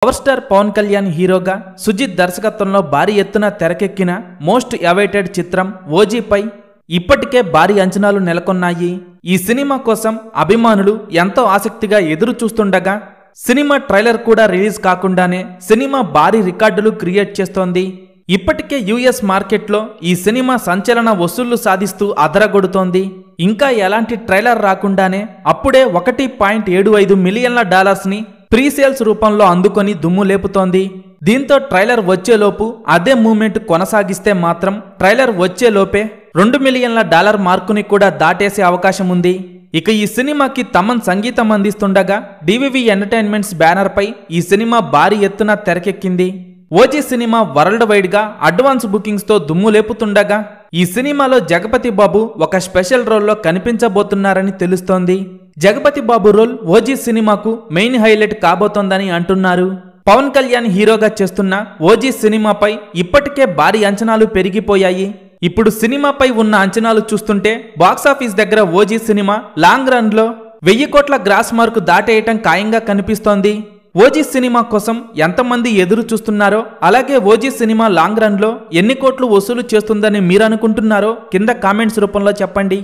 Power star Pawan Kalyan హీరోగా సుజిత్ దర్శకత్వంలో భారీ ఎత్తున తెరకెక్కిన మోస్ట్ అవైటెడ్ చిత్రం ఓజీపై ఇప్పటికే భారీ అంచనాలు నెలకొన్నాయి. ఈ సినిమా కోసం అభిమానులు ఎంతో ఆసక్తిగా ఎదురు చూస్తుండగా సినిమా ట్రైలర్ కూడా రిలీజ్ కాకుండానే సినిమా భారీ రికార్డులు క్రియేట్ చేస్తోంది. ఇప్పటికే యుఎస్ మార్కెట్లో ఈ సినిమా సంచలన వసూళ్లు సాధిస్తూ అదరగొడుతోంది. ఇంకా ఎలాంటి ట్రైలర్ రాకుండానే అప్పుడే $1.75 మిలియన్ల ని ప్రీసేల్స్ రూపంలో అందుకొని దుమ్ము లేపుతోంది. దీంతో ట్రైలర్ వచ్చేలోపు అదే మూమెంట్ కొనసాగిస్తే మాత్రం ట్రైలర్ వచ్చేలోపే $2 మిలియన్ల మార్కుని కూడా దాటేసే అవకాశం ఉంది. ఇక ఈ సినిమాకి తమన్ సంగీతం అందిస్తుండగా డివివి ఎంటర్టైన్మెంట్స్ బ్యానర్ పై ఈ సినిమా భారీ ఎత్తున తెరకెక్కింది. ఓజీ సినిమా వరల్డ్ వైడ్ గా అడ్వాన్స్ బుకింగ్స్ తో దుమ్ము లేపుతుండగా ఈ సినిమాలో జగపతి బాబు ఒక స్పెషల్ రోల్లో కనిపించబోతున్నారని తెలుస్తోంది. జగపతి బాబు రోల్ ఓజీ సినిమాకు మెయిన్ హైలైట్ కాబోతోందని అంటున్నారు. పవన్ కళ్యాణ్ హీరోగా చేస్తున్న ఓజీ సినిమాపై ఇప్పటికే భారీ అంచనాలు పెరిగిపోయాయి. ఇప్పుడు సినిమాపై ఉన్న అంచనాలు చూస్తుంటే బాక్సాఫీస్ దగ్గర ఓజీ సినిమా లాంగ్ రన్ లో 1000 కోట్ల గ్రాస్ మార్కు దాటేయటం ఖాయంగా కనిపిస్తోంది. ఓజీ సినిమా కోసం ఎంతమంది ఎదురు చూస్తున్నారో, అలాగే ఓజీ సినిమా లాంగ్ రన్ లో ఎన్ని కోట్లు వసూలు చేస్తుందని మీరు అనుకుంటున్నారో కింద కామెంట్స్ రూపంలో చెప్పండి.